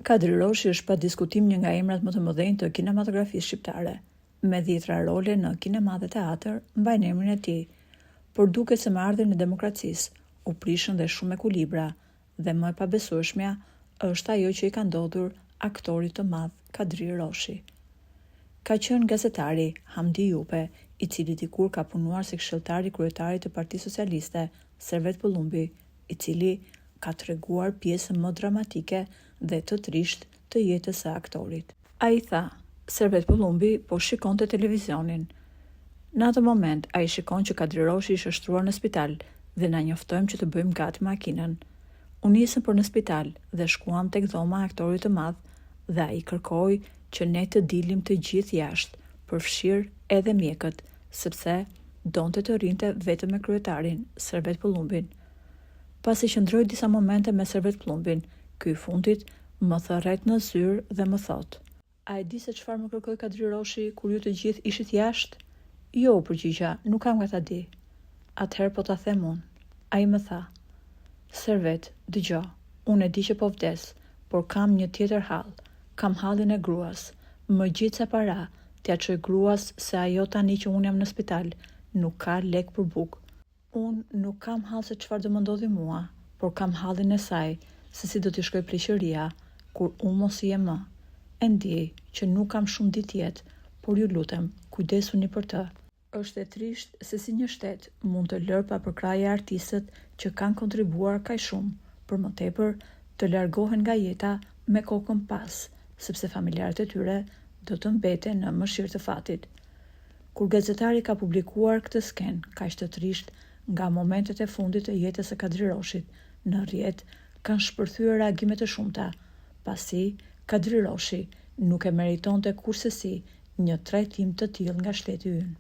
Kadri Roshi është pa diskutim një nga emrat më të mëdhenj të kinematografisë shqiptare. Me 10 role në kinema dhe teatr, mbajnë emrin e tij, por duket se me ardhen e demokracisë u prishën dhe shumë ekuilibra, dhe më e pabesueshmja është ajo që i ka ndodhur aktorit të madh Kadri Roshi. Ka qenë gazetari Hamdi Jupe, i cili dikur ka punuar si këshilltar i kryetarit të Partisë Socialiste, Servet Pëllumbi, i cili ka treguar pjesën më dramatike dhe të trisht të jetës së aktorit. Ai tha, Servet Pëllumbi po shikonte televizionin. Në atë moment, ai shikon që Kadri Roshi ishte shtruar në spital dhe na njoftojmë që të bëjmë gati makinën. U nisëm për në spital dhe shkuam tek dhoma e aktorit të madh dhe ai kërkoi që ne të dilim të gjithë jashtë, përfshirë edhe mjekët, sepse donte të rinte vetëm me kryetarin, Servet Pëllumbin. Pasi qëndroi disa momente me Servet Pëllumbin, ky i fundit më thërret në zyrë dhe më thot: "A e di se çfarë më kërkoi Kadri Roshi kur ju të gjithë ishit jashtë?" "Jo," u përgjigja, "nuk kam nga ta di." "Atëherë po ta them unë." Ai më tha: "Servet, dëgjoj, unë e di që po vdes, por kam një tjetër hall. Kam hallin e gruas. Më gjit sa para, t'ja çoj gruas se ajo tani që unë jam në spital, nuk ka lek për bukë. Unë nuk kam hall se çfarë do më ndodhi mua, por kam hallin e saj, se si do t'i shkoj pleqëria, kur unë mos i jem më. E ndjej që nuk kam shumë ditë jetë, por ju lutem, kujdesuni për të." Është e trisht se si një shtet mund të lërë pa përkraje artistët që kanë kontribuar kaq shumë, për më tepër të largohen nga jeta me kokën pas, sepse familjarët e tyre do të mbeten në mëshirë të fatit. Kur gazetari ka publikuar këtë skenë kaq të trisht nga momentet e fundit të jetës së Kadri Roshit, në rrjet kanë shpërthyer reagime të shumta, pasi Kadri Roshi nuk e meritonte kurrësi një trajtim të tillë nga shteti ynë.